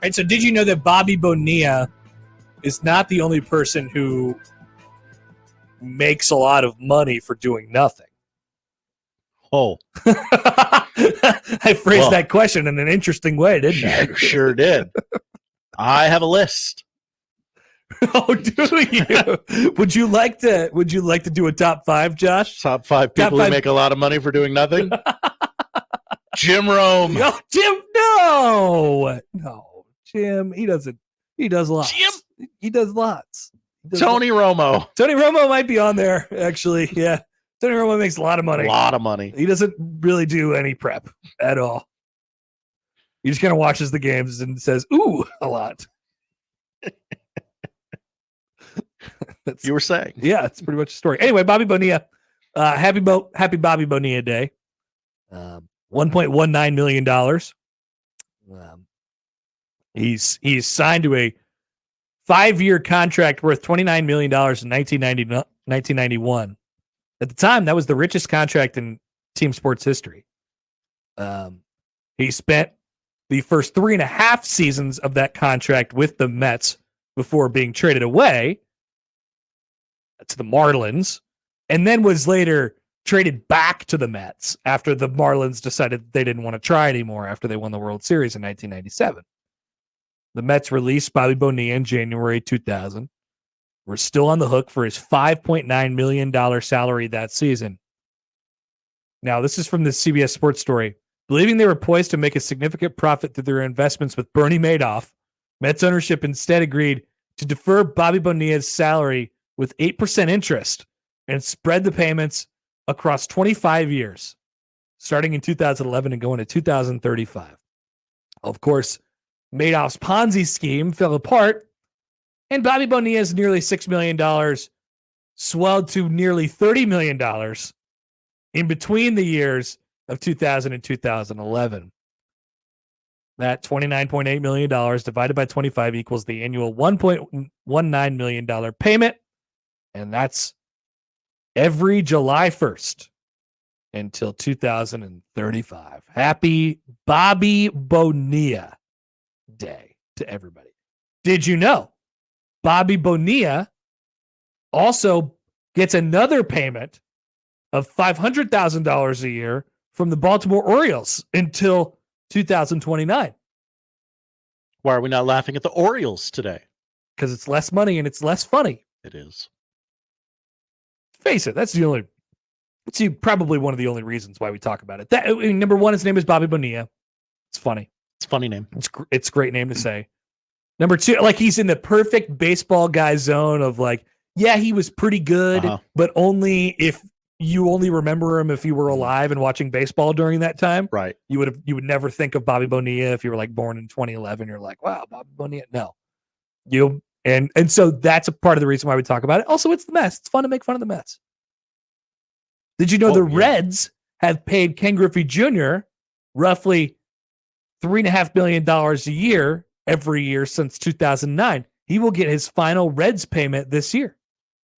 Right. So did you know that Bobby Bonilla is not the only person who makes a lot of money for doing nothing? Oh. I phrased that question in an interesting way, didn't I? Sure did. I have a list. Oh, do you? Would you like to do a top 5, Josh? Top 5 people who make a lot of money for doing nothing? Jim Rome. Oh, Jim, no, Jim. He does lots. Jim. He does lots. Tony Romo. Tony Romo might be on there, actually. Yeah. Tony Romo makes a lot of money. A lot of money. He doesn't really do any prep at all. He just kind of watches the games and says, ooh, a lot. You were saying. Yeah, it's pretty much the story. Anyway, Bobby Bonilla. Happy Bobby Bonilla Day. $1.19 million. He's signed to a 5-year contract worth $29 million in 1991. At the time, that was the richest contract in team sports history. He spent the first 3.5 seasons of that contract with the Mets before being traded away to the Marlins, and then was later traded back to the Mets after the Marlins decided they didn't want to try anymore after they won the World Series in 1997. The Mets released Bobby Bonilla in January 2000. We're still on the hook for his $5.9 million salary that season. Now, this is from the CBS Sports story. Believing they were poised to make a significant profit through their investments with Bernie Madoff, Mets ownership instead agreed to defer Bobby Bonilla's salary with 8% interest and spread the payments across 25 years, starting in 2011 and going to 2035. Of course, Madoff's Ponzi scheme fell apart, and Bobby Bonilla's nearly $6 million swelled to nearly $30 million in between the years of 2000 and 2011. That $29.8 million divided by 25 equals the annual $1.19 million payment, and that's every July 1st until 2035. Happy Bobby Bonilla Day to everybody. Did you know Bobby Bonilla also gets another payment of $500,000 a year from the Baltimore Orioles until 2029? Why are we not laughing at the Orioles today? Because it's less money and it's less funny. It is. Face it, it's probably one of the only reasons why we talk about it. Number one, his name is Bobby Bonilla. It's funny. It's a funny name. It's a great name to say. Number two, like he's in the perfect baseball guy zone of like, yeah, he was pretty good, but only if you only remember him if you were alive and watching baseball during that time. Right. You would never think of Bobby Bonilla if you were like born in 2011. You're like, wow, Bobby Bonilla. No. And so that's a part of the reason why we talk about it. Also, it's the Mets. It's fun to make fun of the Mets. Did you know the Reds have paid Ken Griffey Jr. roughly $3.5 million a year every year since 2009? He will get his final Reds payment this year.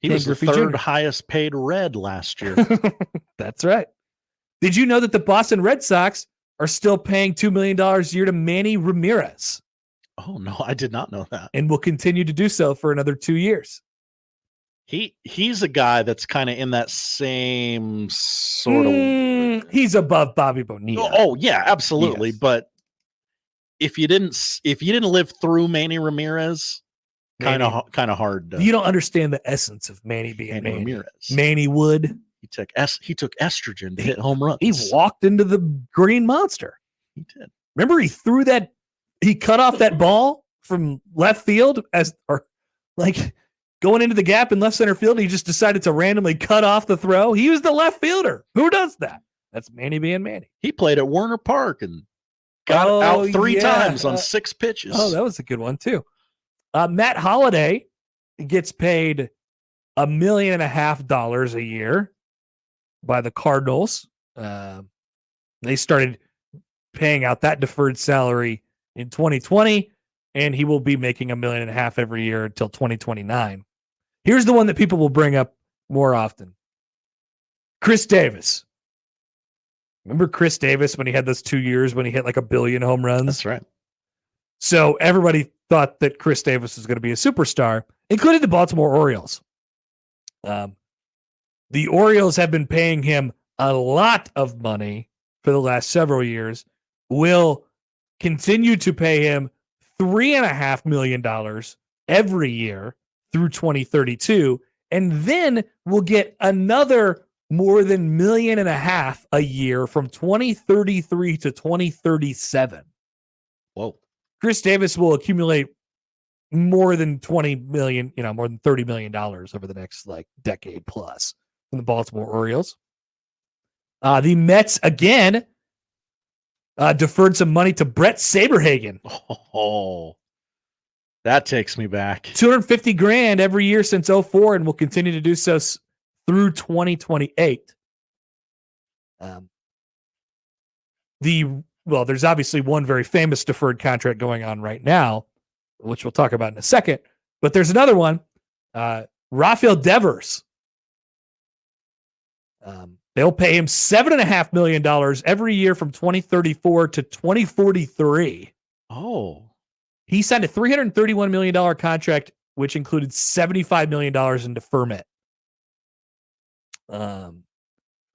He was the third highest paid Red last year. That's right. Did you know that the Boston Red Sox are still paying $2 million a year to Manny Ramirez? Oh, no, I did not know that. And will continue to do so for another 2 years. He's a guy that's kind of in that same sort of. He's above Bobby Bonilla. Oh yeah, absolutely. Yes. But if you didn't live through Manny Ramirez, kind of hard. You don't understand the essence of Manny being Manny Ramirez. Manny Wood. He took estrogen to hit home runs. He walked into the green monster. He did. Remember, he cut off that ball from left field going into the gap in left center field. He just decided to randomly cut off the throw. He was the left fielder. Who does that? That's Manny being Manny. He played at Warner Park and got out 3 times on 6 pitches. Oh, that was a good one too. Matt Holliday gets paid $1.5 million a year by the Cardinals. They started paying out that deferred salary in 2020, and he will be making $1.5 million every year until 2029. Here's the one that people will bring up more often. Chris Davis. Remember Chris Davis when he had those 2 years when he hit like 1 billion home runs? That's right. So everybody thought that Chris Davis was going to be a superstar, including the Baltimore Orioles. The Orioles have been paying him a lot of money for the last several years, will continue to pay him $3.5 million every year through 2032, and then we'll get another more than $1.5 million a year from 2033 to 2037. Whoa. Chris Davis will accumulate more than 20 million, more than $30 million over the next decade plus from the Baltimore Orioles. The Mets again deferred some money to Brett Saberhagen. Oh, that takes me back. $250,000 every year since 2004, and will continue to do so through 2028. There's obviously one very famous deferred contract going on right now, which we'll talk about in a second. But there's another one, Rafael Devers. They'll pay him $7.5 million every year from 2034 to 2043. Oh. He signed a $331 million contract, which included $75 million in deferment a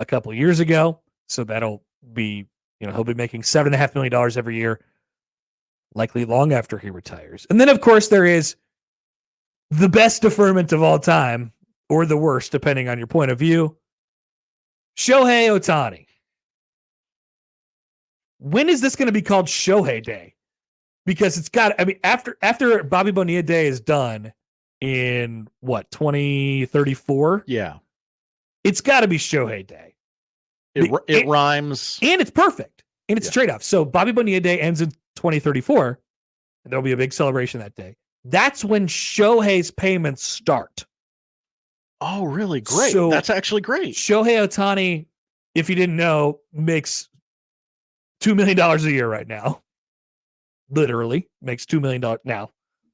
couple of years ago. So that'll be, he'll be making $7.5 million every year, likely long after he retires. And then, of course, there is the best deferment of all time, or the worst, depending on your point of view. Shohei Ohtani. When is this going to be called Shohei Day? Because it's got, after Bobby Bonilla Day is done in 2034? Yeah. It's got to be Shohei Day. It rhymes. And it's perfect. And it's straight off. So Bobby Bonilla Day ends in 2034. And there'll be a big celebration that day. That's when Shohei's payments start. Oh, really? Great. So that's actually great. Shohei Ohtani, if you didn't know, makes $2 million a year right now. Literally makes $2 million now.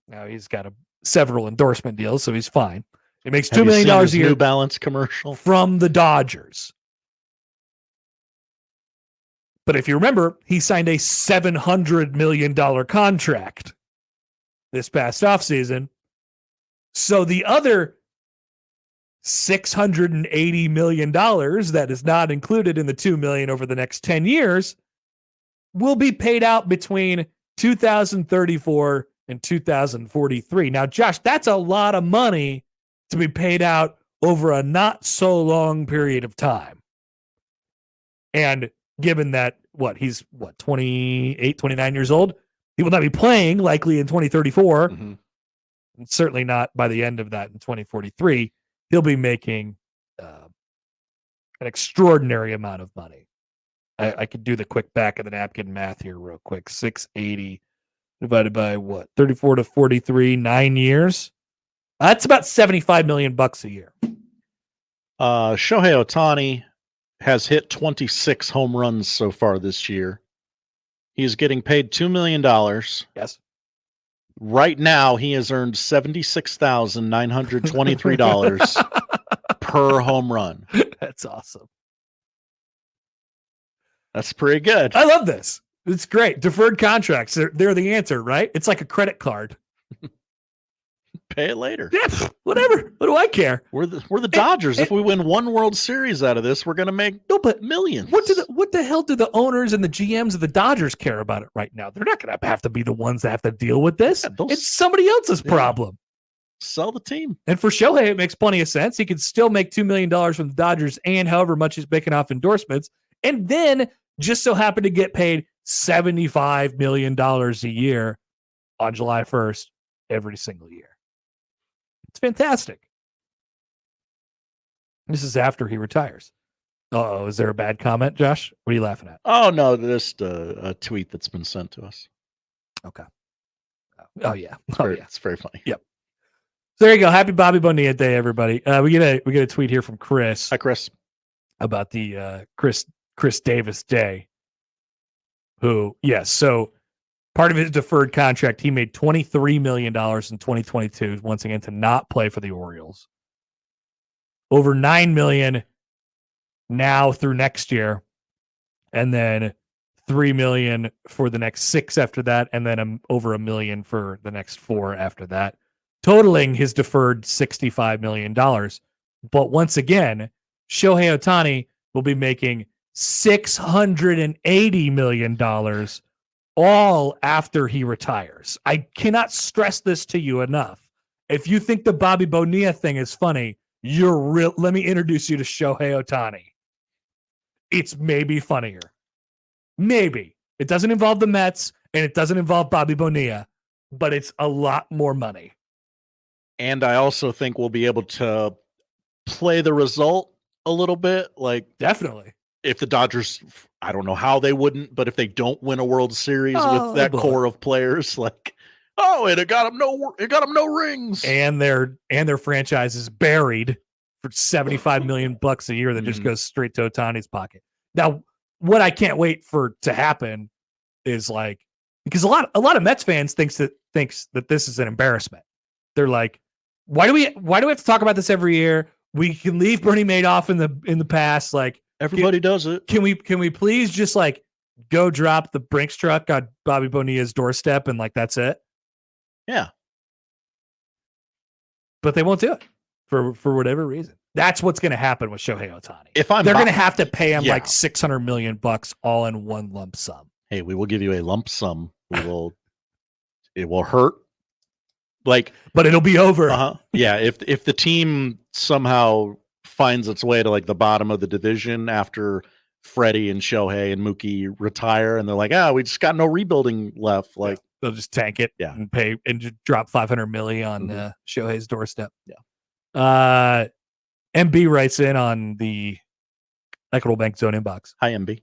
Now he's got several endorsement deals, so he's fine. He makes $2 million a year. New Balance commercial from the Dodgers. But if you remember, he signed a $700 million contract this past offseason. So the other $680 million that is not included in the $2 million over the next 10 years will be paid out between 2034 and 2043. Now, Josh, that's a lot of money to be paid out over a not so long period of time. And given that, he's 28, 29 years old, he will not be playing likely in 2034. Mm-hmm. And certainly not by the end of that in 2043. He'll be making an extraordinary amount of money. I could do the quick back of the napkin math here real quick. 680 divided by 34 to 43, 9 years. That's about $75 million a year. Shohei Ohtani has hit 26 home runs so far this year. He's getting paid $2 million. Yes. Right now, he has earned $76,923 per home run. That's awesome. That's pretty good. I love this. It's great. Deferred contracts, they're the answer, right? It's like a credit card. Pay it later. Yeah, whatever. What do I care? We're the Dodgers. If we win one World Series out of this, we're going to make millions. What the hell do the owners and the GMs of the Dodgers care about it right now? They're not going to have to be the ones that have to deal with this. Yeah, it's somebody else's problem. Sell the team. And for Shohei, it makes plenty of sense. He could still make $2 million from the Dodgers and however much he's making off endorsements, and then just so happen to get paid $75 million a year on July 1st every single year. It's fantastic. This is after he retires. Uh-oh, is there a bad comment, Josh? What are you laughing at? Oh, no, just a tweet that's been sent to us. Okay. Oh, yeah. It's very funny. Yep. So there you go. Happy Bobby Bonilla Day, everybody. We get a tweet here from Chris. Hi, Chris. About the Chris Davis Day. Who, yes, so part of his deferred contract, he made $23 million in 2022, once again, to not play for the Orioles. Over $9 million now through next year, and then $3 million for the next 6 after that, and then over $1 million for the next 4 after that, totaling his deferred $65 million. But once again, Shohei Ohtani will be making $680 million all after he retires. I cannot stress this to you enough. If you think the Bobby Bonilla thing is funny, you're real. Let me introduce you to Shohei Ohtani. It's maybe funnier. Maybe. It doesn't involve the Mets and it doesn't involve Bobby Bonilla, but it's a lot more money. And I also think we'll be able to play the result a little bit. Like, definitely. If the Dodgers, I don't know how they wouldn't, but if they don't win a World Series with that core of players, like, and it got them no rings. And their franchise is buried for $75 million a year that just goes straight to Ohtani's pocket. Now, what I can't wait for to happen is like, because a lot of Mets fans thinks that this is an embarrassment. They're like, why do we have to talk about this every year? We can leave Bernie Madoff in the past. Like, everybody does it. Can we please just like go drop the Brinks truck on Bobby Bonilla's doorstep and like that's it? Yeah. But they won't do it for whatever reason. That's what's going to happen with Shohei Ohtani. They're going to have to pay him like $600 million all in one lump sum. Hey, we will give you a lump sum. It will hurt. Like, but it'll be over. Yeah. If the team somehow finds its way to like the bottom of the division after Freddie and Shohei and Mookie retire, and they're like, we just got no rebuilding left. Like, they'll just tank it and pay and just drop $500 million on Shohei's doorstep. Yeah. MB writes in on the Equitable Bank Zone inbox. Hi, MB.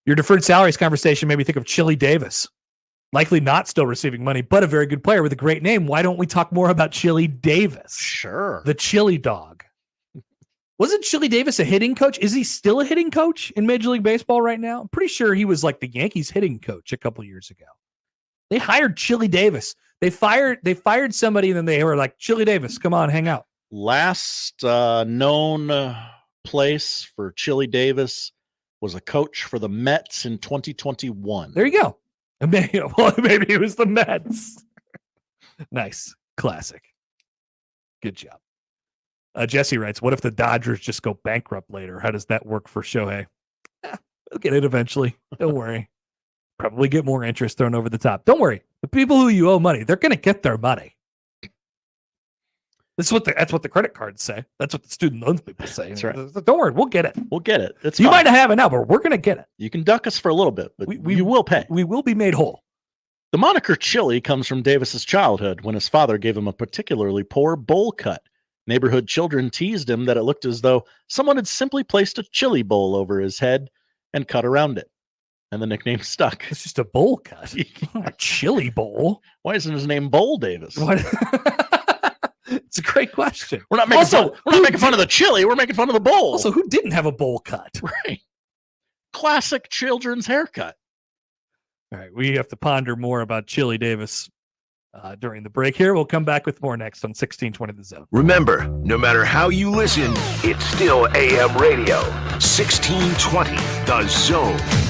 Your deferred salaries conversation made me think of Chili Davis. Likely not still receiving money, but a very good player with a great name. Why don't we talk more about Chili Davis? Sure. The Chili Dog. Wasn't Chili Davis a hitting coach? Is he still a hitting coach in Major League Baseball right now? I'm pretty sure he was like the Yankees hitting coach a couple years ago. They hired Chili Davis. They fired somebody and then they were like, Chili Davis, come on, hang out. Last known place for Chili Davis was a coach for the Mets in 2021. There you go. Maybe it was the Mets. Nice. Classic. Good job. Jesse writes, what if the Dodgers just go bankrupt later? How does that work for Shohei? We'll get it eventually. Don't worry. Probably get more interest thrown over the top. Don't worry. The people who you owe money, they're going to get their money. That's what the credit cards say. That's what the student loans people say. That's right. Don't worry, we'll get it. We'll get it. It's you fine. might not have it now, but we're going to get it. You can duck us for a little bit, but you will pay. We will be made whole. The moniker Chili comes from Davis's childhood when his father gave him a particularly poor bowl cut. Neighborhood children teased him that it looked as though someone had simply placed a chili bowl over his head and cut around it. And the nickname stuck. It's just a bowl cut. A chili bowl. Why isn't his name Bowl Davis? What? It's a great question. We're not making fun of the chili. We're making fun of the bowl. Also, who didn't have a bowl cut? Right. Classic children's haircut. All right. We have to ponder more about Chili Davis during the break here. We'll come back with more next on 1620 The Zone. Remember, no matter how you listen, it's still AM radio. 1620 The Zone.